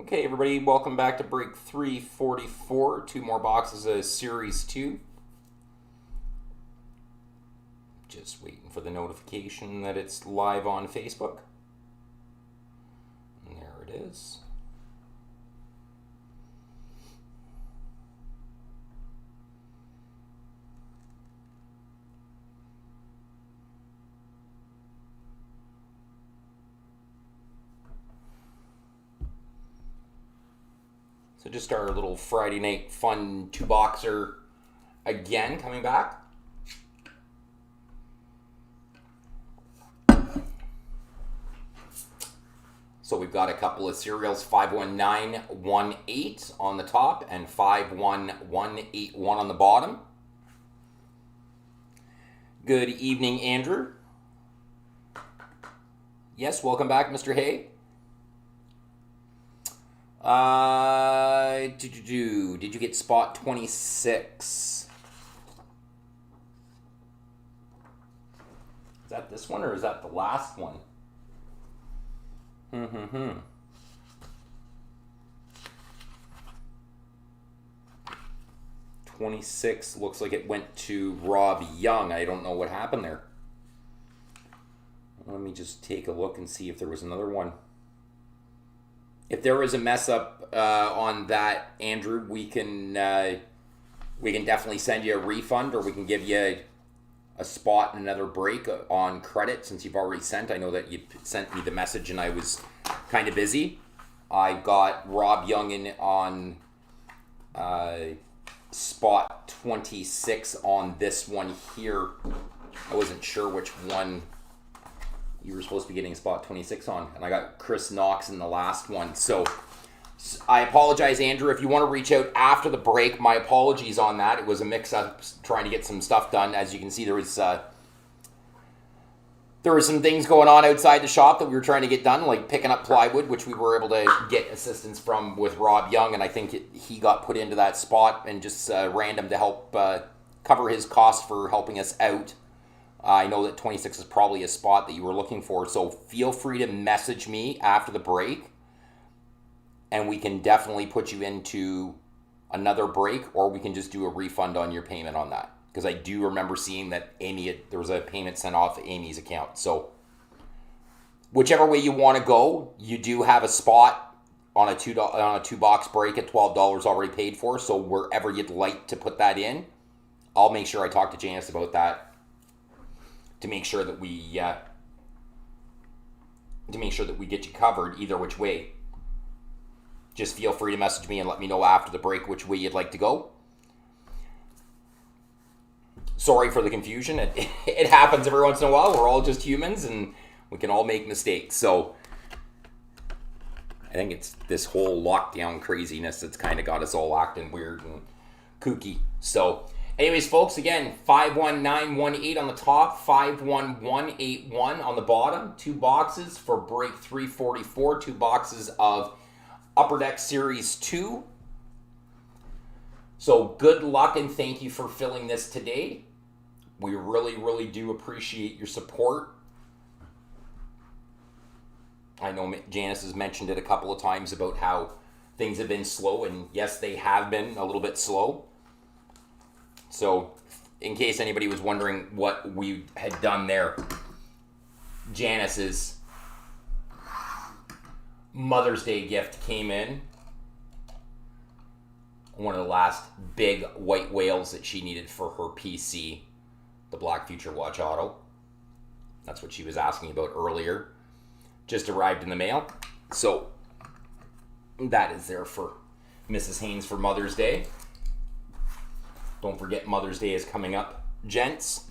Okay, everybody, welcome back to break 344. Two more boxes of Series 2. Just waiting for the notification that it's live on Facebook. And there it is. So just our little Friday night fun two-boxer again coming back. So we've got a couple of serials, 51918 on the top and 51181 on the bottom. Good evening, Andrew. Yes, welcome back, Mr. Hay. Did you get spot 26? Is that this one or is that the last one? 26 looks like it went to Rob Young. I don't know what happened there. Let me just take a look and see if there was another one. If there was a mess up on that, Andrew, we can definitely send you a refund, or we can give you a spot and another break on credit since you've already sent. I know that you sent me the message and I was kind of busy. I got Rob Young in on spot 26 on this one here. I wasn't sure which one you were supposed to be getting spot 26 on, and I got Chris Knox in the last one. So I apologize, Andrew. If you want to reach out after the break, my apologies on that. It was a mix-up trying to get some stuff done. As you can see, there was some things going on outside the shop that we were trying to get done, like picking up plywood, which we were able to get assistance from with Rob Young, and I think he got put into that spot and just random to help cover his costs for helping us out. I know that 26 is probably a spot that you were looking for, so feel free to message me after the break, and we can definitely put you into another break, or we can just do a refund on your payment on that. Because I do remember seeing that there was a payment sent off Amy's account. So whichever way you want to go, you do have a spot on a two-box break at $12 already paid for. So wherever you'd like to put that in, I'll make sure I talk to Janice about that to make sure that we get you covered either which way. Just feel free to message me and let me know after the break which way you'd like to go. Sorry for the confusion. It happens every once in a while. We're all just humans and we can all make mistakes. So I think it's this whole lockdown craziness that's kind of got us all acting weird and kooky. So anyways, folks, again, 51918 on the top, 51181 on the bottom. Two boxes for break 344. Two boxes of Upper Deck Series 2. So good luck and thank you for filling this today. We really, really do appreciate your support. I know Janice has mentioned it a couple of times about how things have been slow, and yes, they have been a little bit slow. So in case anybody was wondering what we had done there, Janice's Mother's Day gift came in. One of the last big white whales that she needed for her PC, the Black Future Watch Auto. That's what she was asking about earlier. Just arrived in the mail. So that is there for Mrs. Haynes for Mother's Day. Don't forget Mother's Day is coming up, gents.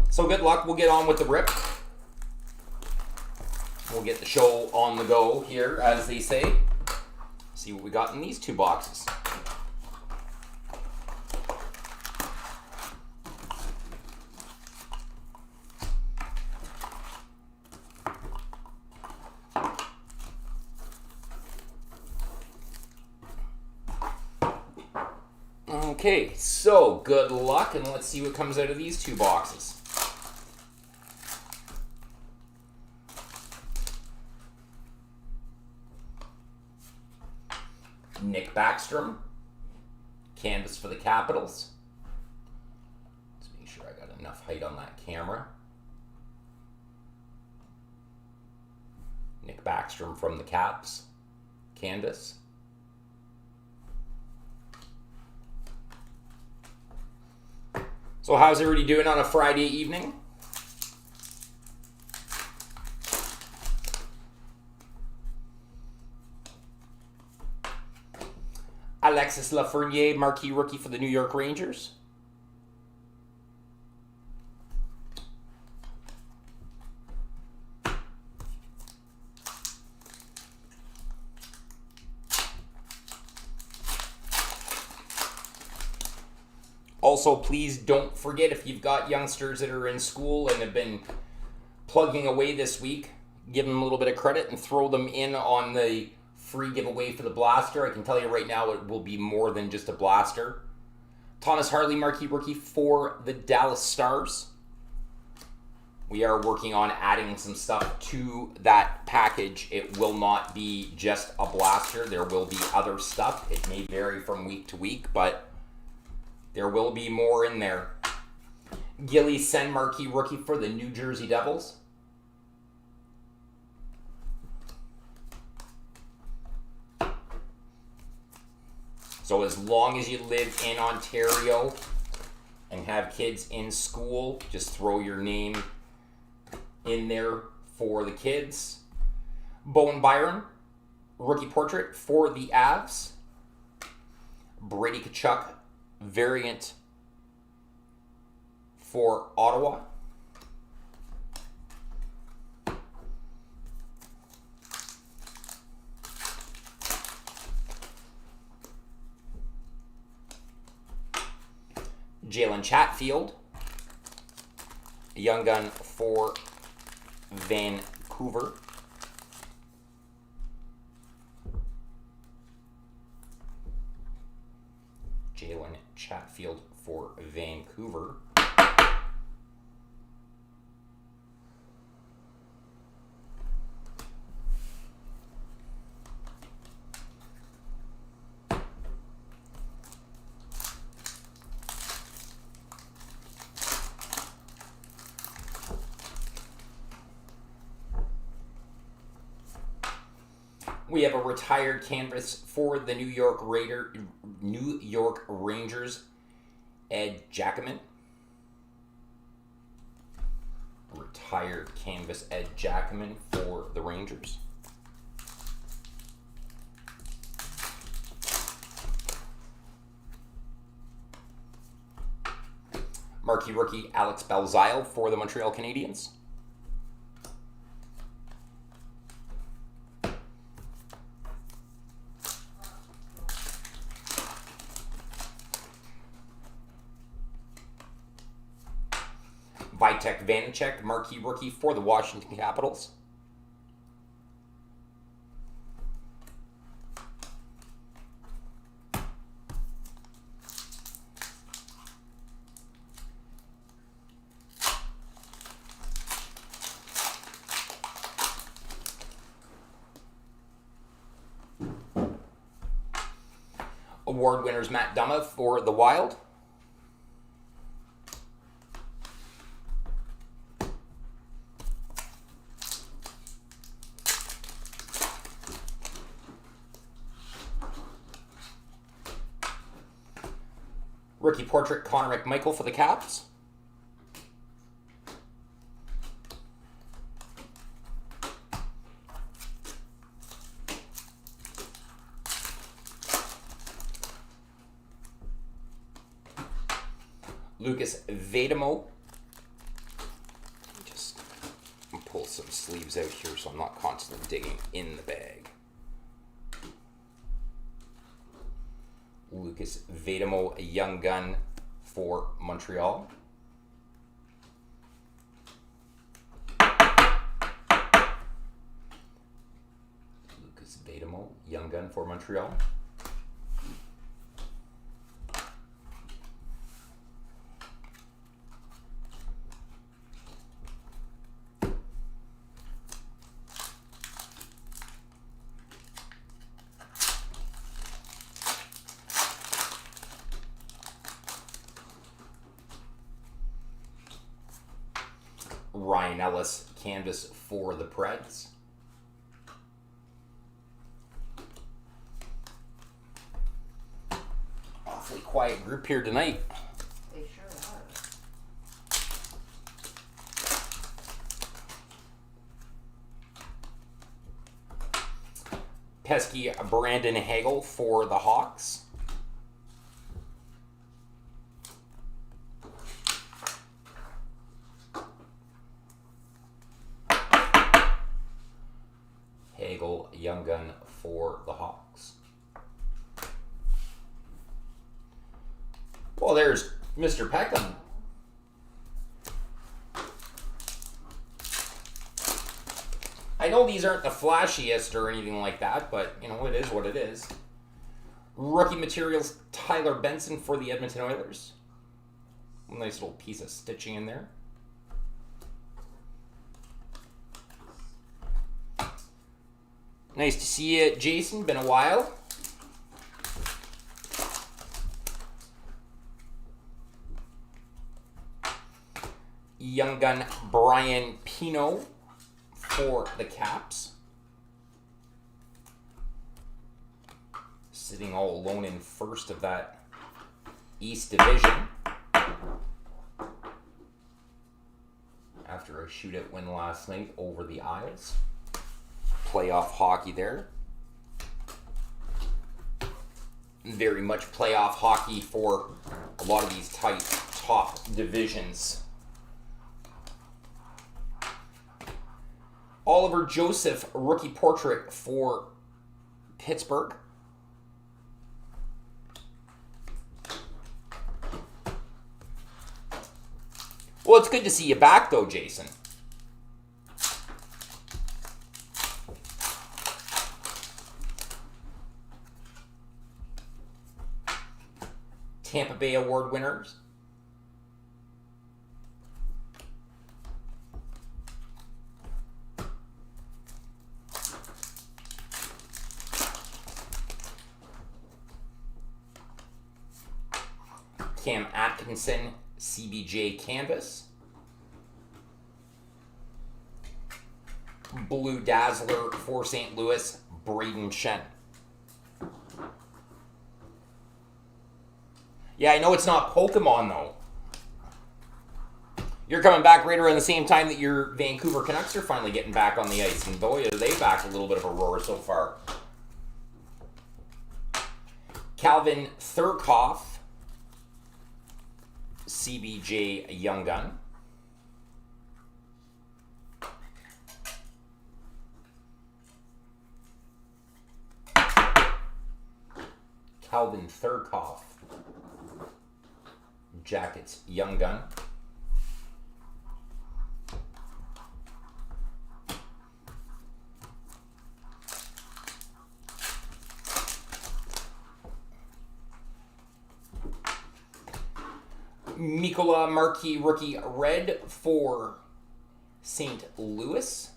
So good luck. We'll get on with the rip. We'll get the show on the go here, as they say. See what we got in these two boxes. Okay, so good luck, and let's see what comes out of these two boxes. Nick Backstrom, canvas for the Capitals. Let's make sure I got enough height on that camera. Nick Backstrom from the Caps, canvas. So how's everybody doing on a Friday evening? Alexis Lafreniere, marquee rookie for the New York Rangers. Also, please don't forget, if you've got youngsters that are in school and have been plugging away this week, give them a little bit of credit and throw them in on the free giveaway for the blaster. I can tell you right now it will be more than just a blaster. Thomas Harley, marquee rookie for the Dallas Stars. We are working on adding some stuff to that package. It will not be just a blaster. There will be other stuff. It may vary from week to week, but there will be more in there. Gilly Sen, marquee rookie for the New Jersey Devils. So as long as you live in Ontario and have kids in school, just throw your name in there for the kids. Bowen Byron, rookie portrait for the Avs. Brady Tkachuk, variant for Ottawa. Jalen Chatfield, a young gun for Vancouver. Jalen Chatfield for Vancouver. We have a retired canvas for the New York Rangers, Ed Jackman. Retired canvas, Ed Jackman for the Rangers. Marquee rookie, Alex Belzile for the Montreal Canadiens. Vitek Vanacek, marquee rookie for the Washington Capitals. Award winners Matt Dumba for the Wild. Rookie portrait, Connor McMichael for the Caps. Lucas Vedamo. Just pull some sleeves out here so I'm not constantly digging in the bag. Lucas Vedamo, a young gun for Montreal. Lucas Vedamo, young gun for Montreal. Ryan Ellis canvas for the Preds. Awfully quiet group here tonight. They sure are. Pesky Brandon Hagel for the Hawks. Hagel, young gun for the Hawks. Well, there's Mr. Peckham. I know these aren't the flashiest or anything like that, but, you know, it is what it is. Rookie materials, Tyler Benson for the Edmonton Oilers. A nice little piece of stitching in there. Nice to see you, Jason. Been a while. Young gun Brian Pino for the Caps. Sitting all alone in first of that East Division. After a shootout win last night over the Isles. Playoff hockey there. Very much playoff hockey for a lot of these tight top divisions. Oliver Joseph, rookie portrait for Pittsburgh. Well, it's good to see you back, though, Jason. Tampa Bay Award winners. Cam Atkinson, CBJ canvas. Blue Dazzler for St. Louis, Braden Shen. Yeah, I know it's not Pokemon, though. You're coming back right around the same time that your Vancouver Canucks are finally getting back on the ice, and boy, are they back a little bit of a roar so far. Calvin Thurkoff, CBJ Young Gun. Calvin Thurkoff, Jackets Young Gun. Mikola Markey rookie red for St. Louis.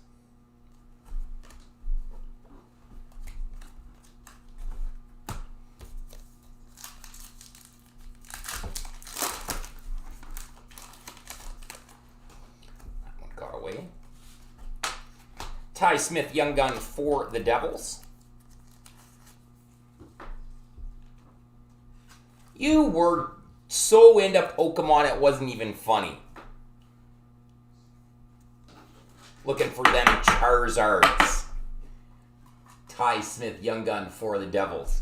That one got away. Ty Smith Young Gun for the Devils. You were so into Pokemon it wasn't even funny. Looking for them Charizards. Ty Smith Young Gun for the Devils.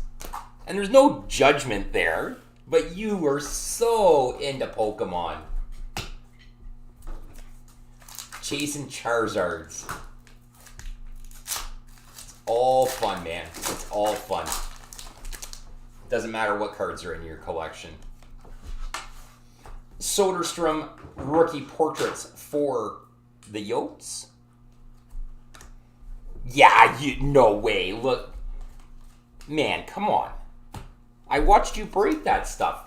And there's no judgment there, but you were so into Pokemon. Chasing Charizards. It's all fun, man. It's all fun. Doesn't matter what cards are in your collection. Soderstrom rookie portraits for the Yotes. Yeah, no way. Look, man, come on. I watched you break that stuff.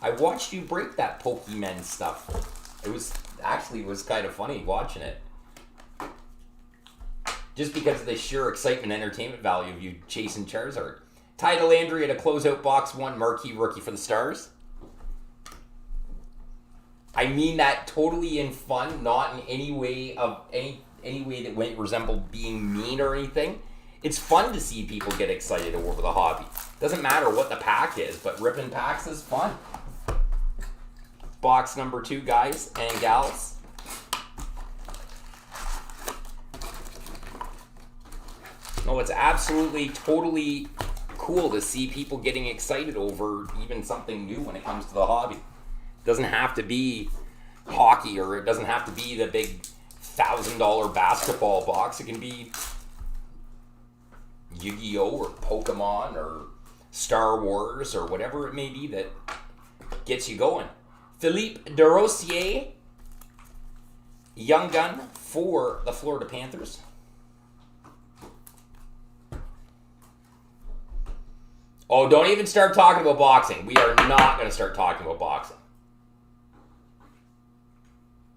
I watched you break that Pokemon stuff. It was kind of funny watching it. Just because of the sheer excitement, entertainment value of you chasing Charizard. Ty Landry at a closeout box 1 marquee rookie for the Stars. I mean that totally in fun, not in any way that might resemble being mean or anything. It's fun to see people get excited over the hobby. Doesn't matter what the pack is, but ripping packs is fun. Box number 2, guys and gals. No, it's absolutely, totally cool to see people getting excited over even something new when it comes to the hobby. It doesn't have to be hockey, or it doesn't have to be the big $1,000 basketball box. It can be Yu-Gi-Oh! Or Pokemon or Star Wars or whatever it may be that gets you going. Philippe Desrosiers, young gun for the Florida Panthers. Oh, don't even start talking about boxing. We are not going to start talking about boxing.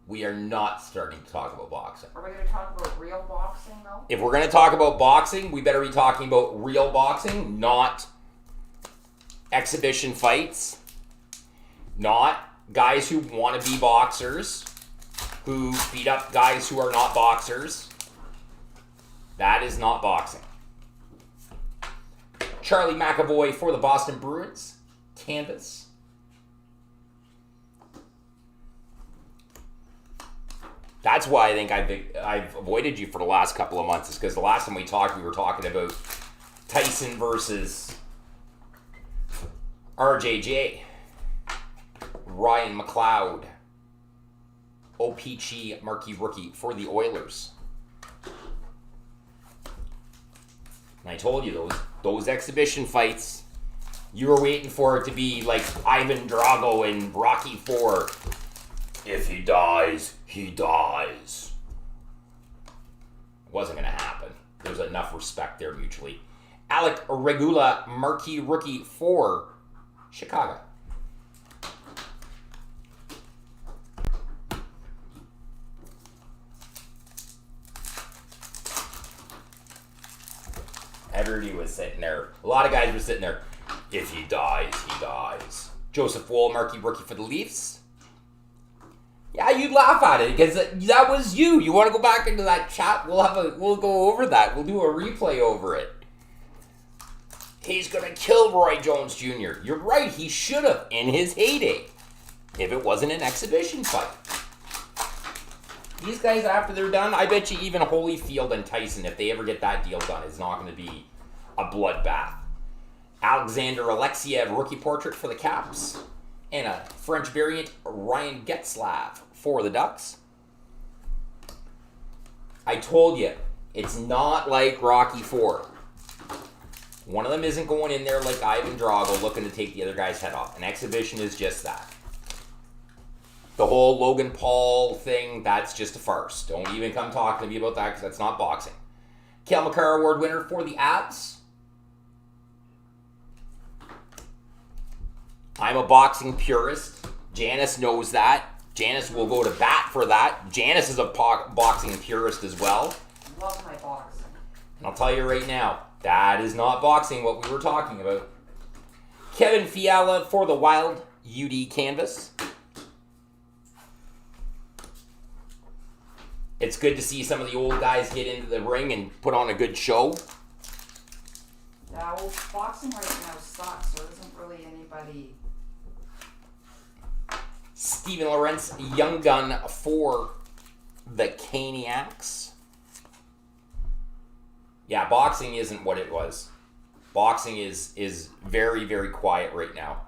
We are not starting to talk about boxing. Are we going to talk about real boxing, though? If we're going to talk about boxing, we better be talking about real boxing, not exhibition fights, not guys who want to be boxers, who beat up guys who are not boxers. That is not boxing. Charlie McAvoy for the Boston Bruins. Canvas. That's why I think I've avoided you for the last couple of months, is because the last time we talked, we were talking about Tyson versus RJJ. Ryan McLeod. OPC marquee rookie for the Oilers. And I told you, those exhibition fights, you were waiting for it to be like Ivan Drago in Rocky IV. If he dies, he dies. It wasn't going to happen. There's enough respect there mutually. Alec Regula, marquee rookie for Chicago. Everybody was sitting there. A lot of guys were sitting there. If he dies, he dies. Joseph Woll, marquee rookie for the Leafs. Yeah, you'd laugh at it because that was you. You want to go back into that chat? We'll go over that. We'll do a replay over it. He's gonna kill Roy Jones Jr. You're right. He should have in his heyday, if it wasn't an exhibition fight. These guys, after they're done, I bet you even Holyfield and Tyson, if they ever get that deal done, is not going to be a bloodbath. Alexander Alexiev, rookie portrait for the Caps. And a French variant, Ryan Getzlav for the Ducks. I told you, it's not like Rocky IV. One of them isn't going in there like Ivan Drago looking to take the other guy's head off. An exhibition is just that. The whole Logan Paul thing, that's just a farce. Don't even come talking to me about that because that's not boxing. Cale Makar Award winner for the Abs. I'm a boxing purist. Janice knows that. Janice will go to bat for that. Janice is a boxing purist as well. Love my boxing. And I'll tell you right now, that is not boxing what we were talking about. Kevin Fiala for the Wild UD canvas. It's good to see some of the old guys get into the ring and put on a good show. Yeah, well, boxing right now sucks. There isn't really anybody. Steven Lorentz, young gun for the Caniacs. Yeah, boxing isn't what it was. Boxing is very, very quiet right now.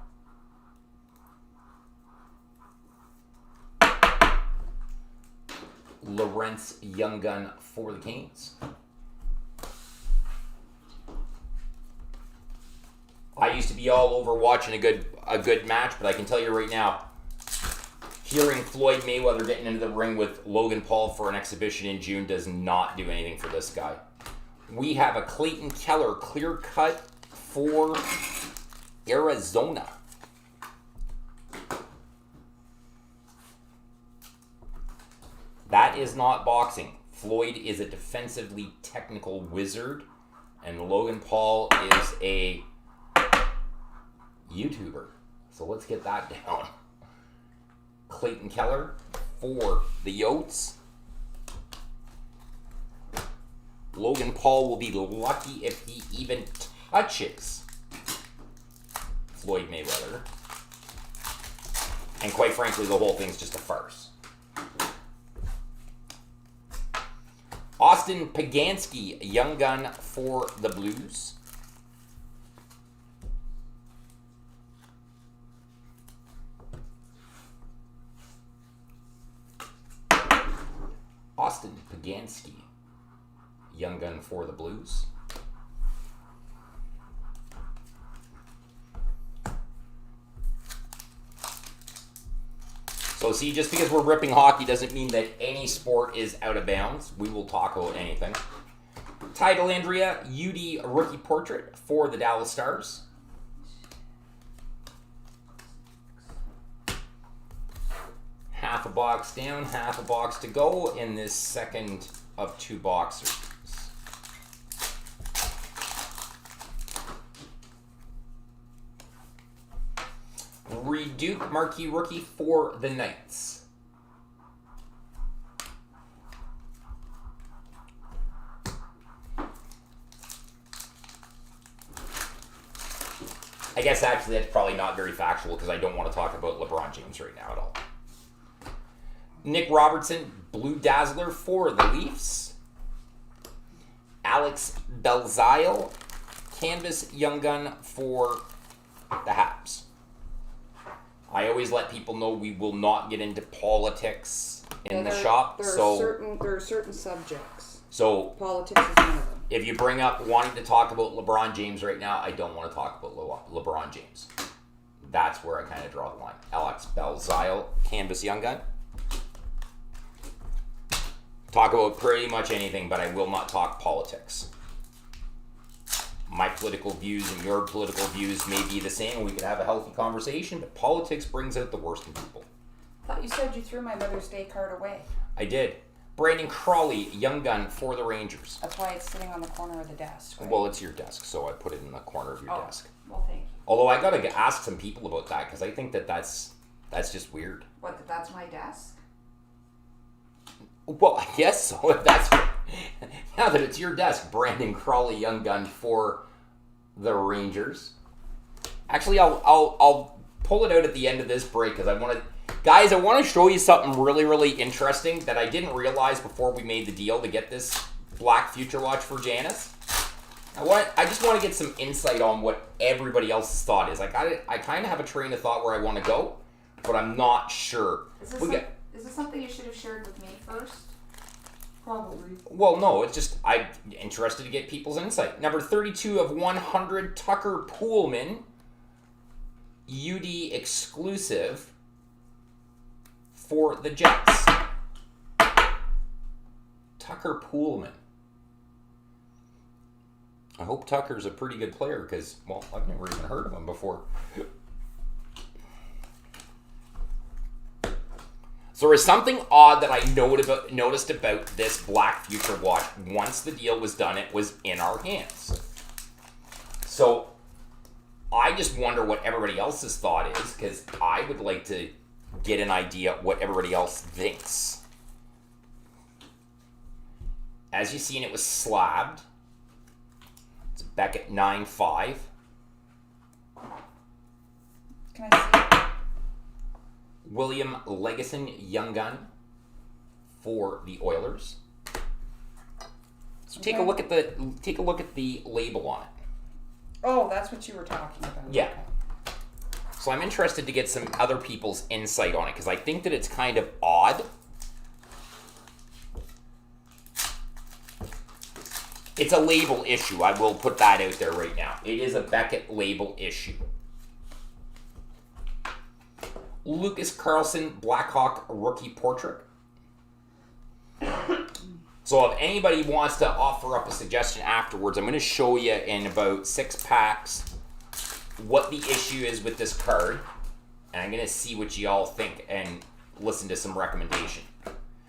Lorentz, young gun for the Canes. I used to be all over watching a good match, but I can tell you right now, hearing Floyd Mayweather getting into the ring with Logan Paul for an exhibition in June does not do anything for this guy. We have a Clayton Keller clear cut for Arizona. That is not boxing. Floyd is a defensively technical wizard, and Logan Paul is a YouTuber. So let's get that down. Clayton Keller for the Yotes. Logan Paul will be lucky if he even touches Floyd Mayweather. And quite frankly, the whole thing's just a farce. Austin Pagansky, young gun for the Blues. Austin Pagansky, young gun for the Blues. So see, just because we're ripping hockey doesn't mean that any sport is out of bounds. We will talk about anything. Ty Dellandrea, UD rookie portrait for the Dallas Stars. Half a box down, half a box to go in this second of two boxers. Reduke marquee rookie for the Knights. I guess actually that's probably not very factual because I don't want to talk about LeBron James right now at all. Nick Robertson, Blue Dazzler for the Leafs. Alex Belzile, Canvas Young Gun for the Habs. I always let people know we will not get into politics in the shop. There are certain subjects. So Politics is one of them. if you bring up wanting to talk about LeBron James right now, I don't want to talk about LeBron James. That's where I kind of draw the line. Alex Belzile, Canvas Young Gun. Talk about pretty much anything, but I will not talk politics. My political views and your political views may be the same. We could have a healthy conversation, but politics brings out the worst in people. I thought you said you threw my Mother's Day card away. I did. Brandon Crawley, Young Gun for the Rangers. That's why it's sitting on the corner of the desk, right? Well, it's your desk, so I put it in the corner of your desk. Well, thank you. Although I gotta ask some people about that because I think that's just weird. What, that's my desk? Well, I guess so. If that's now that it's your desk, Brandon Crawley, Young Gun for the Rangers. Actually, I'll pull it out at the end of this break because I want to show you something really, really interesting that I didn't realize before we made the deal to get this Black Future Watch for Janice. I just want to get some insight on what everybody else's thought is. I kind of have a train of thought where I want to go, but I'm not sure. Is this something you should have shared with me first? Probably. Well, no, it's just I'm interested to get people's insight. Number 32 of 100, Tucker Poolman, UD exclusive for the Jets. Tucker Poolman. I hope Tucker's a pretty good player because, well, I've never even heard of him before. So there was something odd that I noticed about this Black Future Watch. Once the deal was done, it was in our hands. So I just wonder what everybody else's thought is because I would like to get an idea what everybody else thinks. As you've seen, it was slabbed. It's back at 9.5. Can I see it? William Legason, Young Gun for the Oilers. So take a look at the label on it. Oh, that's what you were talking about. Yeah. Okay. So I'm interested to get some other people's insight on it because I think that it's kind of odd. It's a label issue. I will put that out there right now. It is a Beckett label issue. Lucas Carlson, Blackhawk rookie portrait. So if anybody wants to offer up a suggestion afterwards, I'm going to show you in about 6 packs what the issue is with this card. And I'm going to see what you all think and listen to some recommendation.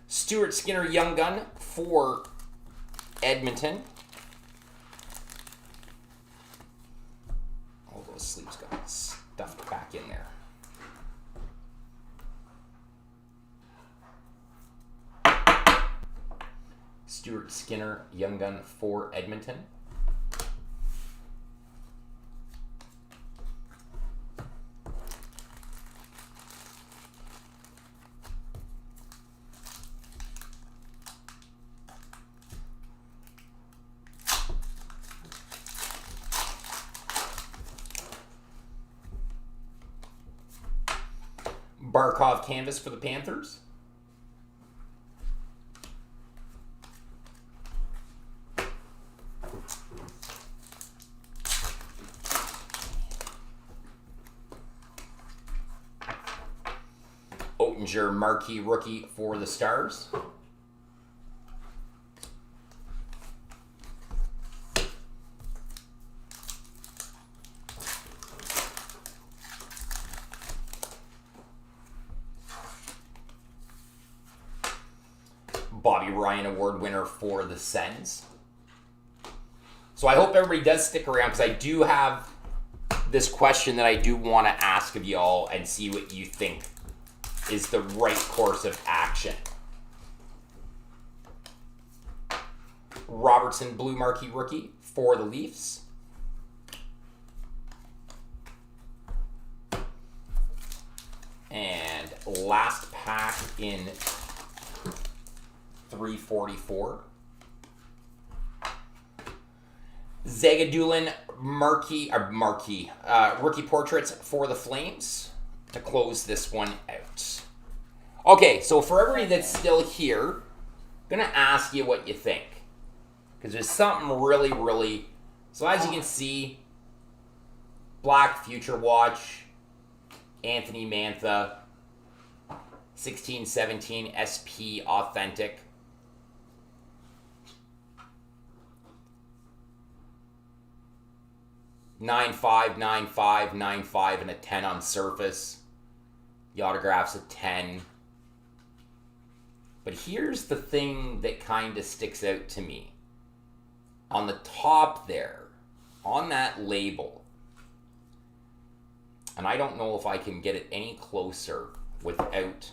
Stuart Skinner, Young Gun for Edmonton. All those sleeves got stuffed back in there. Stuart Skinner, Young Gun for Edmonton. Barkov canvas for the Panthers. Oettinger marquee rookie for the Stars. Bobby Ryan Award winner for the Sens. So I hope everybody does stick around because I do have this question that I do want to ask of y'all and see what you think is the right course of action. Robertson blue marquee rookie for the Leafs. And last pack in 344. Zagadulin rookie portraits for the Flames to close this one out. Okay, so for everybody that's still here, I'm gonna ask you what you think, because there's something really. So as you can see, Black Future Watch, Anthony Mantha, 1617 SP Authentic. Nine five, and a 10 on surface. The autograph's a 10. But here's the thing that kind of sticks out to me. On the top there, on that label, and I don't know if I can get it any closer without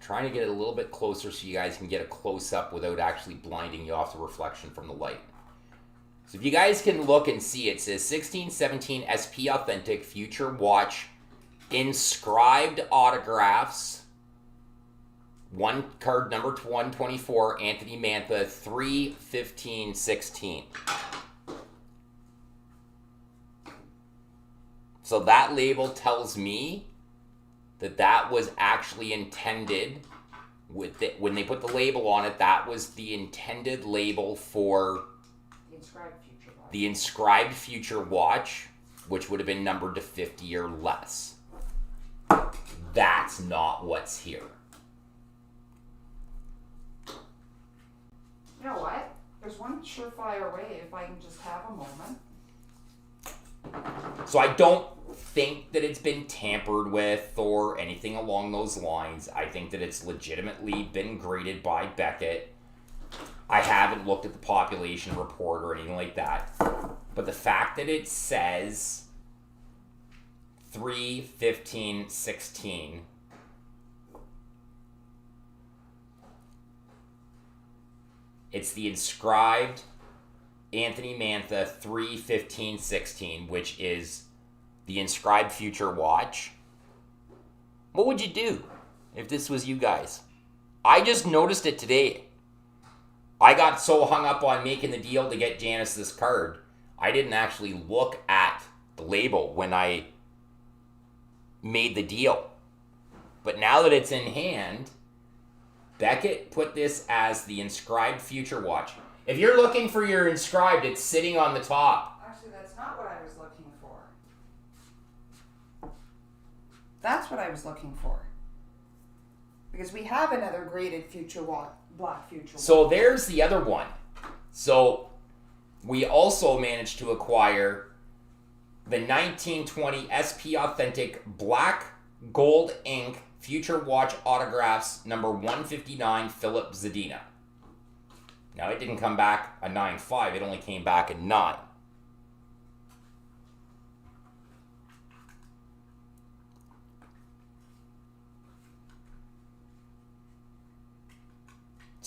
trying to get it a little bit closer so you guys can get a close-up without actually blinding you off the reflection from the light. So if you guys can look and see, it says 1617 SP Authentic Future Watch, inscribed autographs, one card number 124, Anthony Mantha, 3/15/16. So that label tells me that was actually intended with it. When they put the label on it, that was the intended label for the inscribed future watch, which would have been numbered to 50 or less. That's not what's here. You know what? There's one surefire way if I can just have a moment. So I don't think that it's been tampered with or anything along those lines. I think that it's legitimately been graded by Beckett. I haven't looked at the population report or anything like that. But the fact that it says 3/15/16, it's the inscribed Anthony Mantha 3/15/16, which is the inscribed future watch. What would you do if this was you guys? I just noticed it today. I got so hung up on making the deal to get Janice this card, I didn't actually look at the label when I made the deal. But now that it's in hand, Beckett put this as the inscribed future watch. If you're looking for your inscribed, it's sitting on the top. Actually, that's not what I was looking for. That's what I was looking for. Because we have another graded future watch, Black Future watch. So there's the other one. So we also managed to acquire the 1920 SP Authentic Black Gold Ink Future Watch Autographs number 159 Philip Zadina. Now it didn't come back a 9.5, it only came back a 9.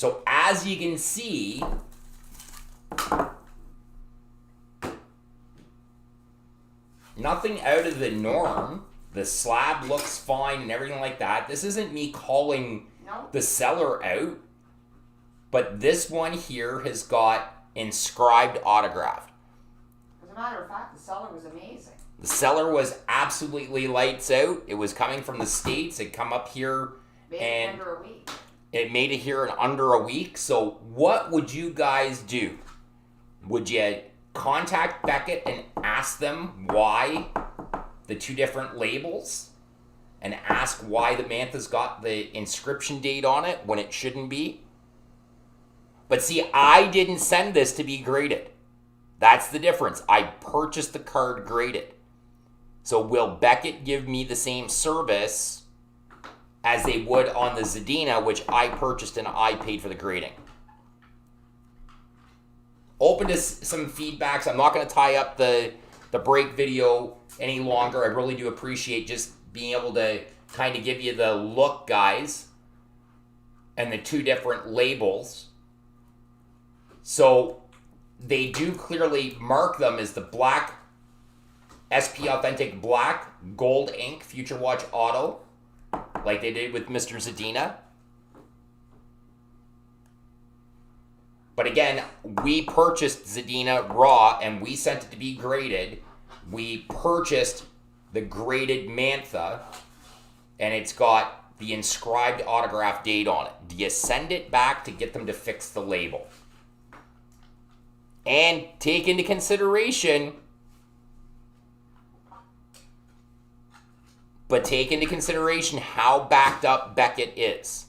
So as you can see, nothing out of the norm. The slab looks fine and everything like that. This isn't me calling the seller out, but this one here has got inscribed autographed. As a matter of fact, the seller was amazing. The seller was absolutely lights out. It was coming from the States. It come up here and under a week. It made it here in under a week. So what would you guys do? Would you contact Beckett and ask them why the two different labels and ask why the Mantha's got the inscription date on it when it shouldn't be? But see, I didn't send this to be graded. That's the difference. I purchased the card graded. So will Beckett give me the same service as they would on the Zadina, which I purchased and I paid for the grading? Open to some feedbacks. I'm not going to tie up the break video any longer. I really do appreciate just being able to kind of give you the look, guys, and the two different labels. So they do clearly mark them as the black SP Authentic Black Gold Ink Future Watch Auto, like they did with Mr. Zadina. But again, we purchased Zadina raw and we sent it to be graded. We purchased the graded Mantha and it's got the inscribed autograph date on it. Do you send it back to get them to fix the label? And take into consideration, how backed up Beckett is.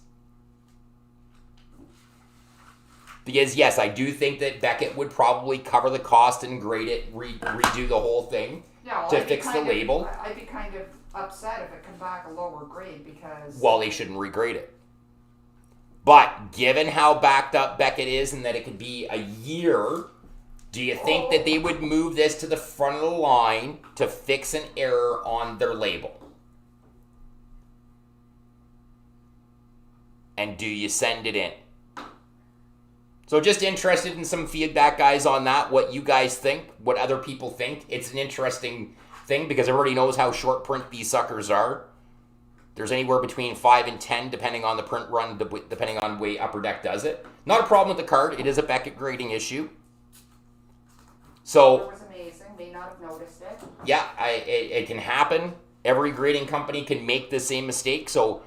Because yes, I do think that Beckett would probably cover the cost and grade it, redo the whole thing to fix the label. I'd be kind of upset if it come back a lower grade because... Well, they shouldn't regrade it. But given how backed up Beckett is and that it could be a year, do you think that they would move this to the front of the line to fix an error on their label? And do you send it in? So just interested in some feedback, guys, on that, what you guys think, what other people think. It's an interesting thing because everybody knows how short print these suckers are. There's anywhere between 5 and 10, depending on the print run, depending on the way Upper Deck does it. Not a problem with the card. It is a Beckett grading issue. So it was amazing. May not have noticed it. Yeah, it can happen. Every grading company can make the same mistake. So,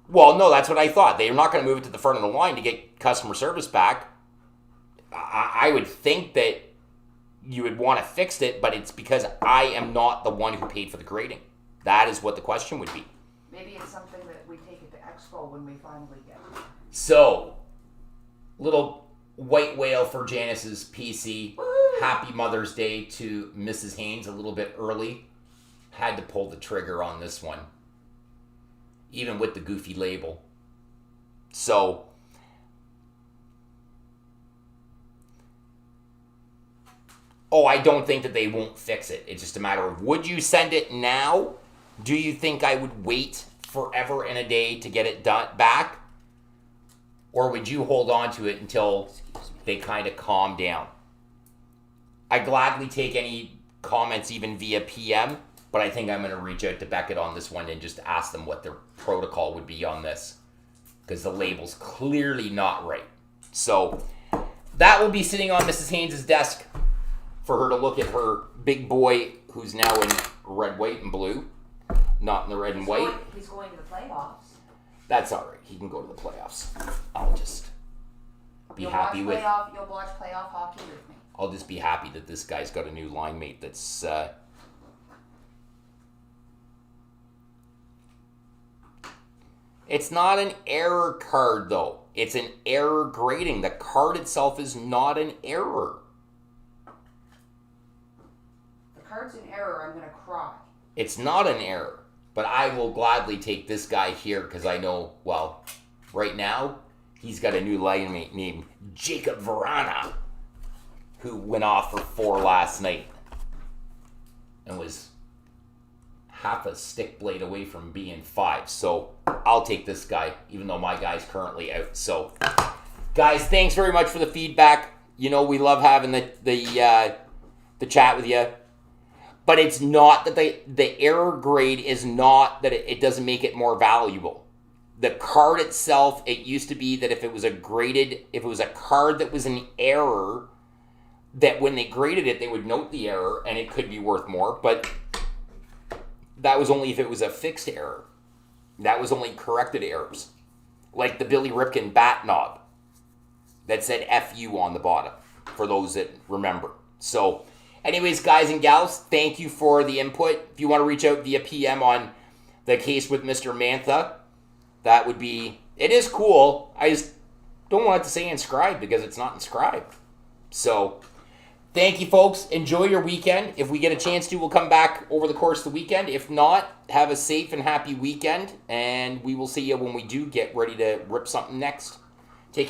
well, no, that's what I thought. They're not going to move it to the front of the line to get customer service back. I would think that you would want to fix it, but it's because I am not the one who paid for the grading. That is what the question would be. Maybe it's something that we take it to Expo when we finally get it. So, little white whale for Janice's PC. Woo! Happy Mother's Day to Mrs. Haynes a little bit early. Had to pull the trigger on this one. Even with the goofy label. So, I don't think that they won't fix it. It's just a matter of, would you send it now? Do you think I would wait forever and a day to get it done back? Or would you hold on to it until they kind of calm down? I gladly take any comments even via PM, but I think I'm going to reach out to Beckett on this one and just ask them what their protocol would be on this. Because the label's clearly not right. So, that will be sitting on Mrs. Haynes' desk for her to look at her big boy who's now in red, white, and blue. Not in the red and white. He's going to the playoffs. That's all right. He can go to the playoffs. I'll just be happy with... You'll watch playoff hockey with me. I'll just be happy that this guy's got a new line mate that's... It's not an error card, though. It's an error grading. The card itself is not an error. The card's an error. I'm going to cry. It's not an error. But I will gladly take this guy here because I know, well, right now, he's got a new line mate named Jacob Verana, who went off for 4 last night and was half a stick blade away from being 5. So I'll take this guy, even though my guy's currently out. So, guys, thanks very much for the feedback. You know, we love having the chat with you. But it's not that the error grade is not that it doesn't make it more valuable. The card itself, it used to be that if it was a card that was an error, that when they graded it, they would note the error and it could be worth more. But that was only if it was a fixed error. That was only corrected errors. Like the Billy Ripken bat knob that said FU on the bottom, for those that remember. So, anyways, guys and gals, thank you for the input. If you want to reach out via PM on the case with Mr. Mantha, that would be... It is cool. I just don't want it to say inscribed because it's not inscribed. So, thank you, folks. Enjoy your weekend. If we get a chance to, we'll come back over the course of the weekend. If not, have a safe and happy weekend, and we will see you when we do get ready to rip something next.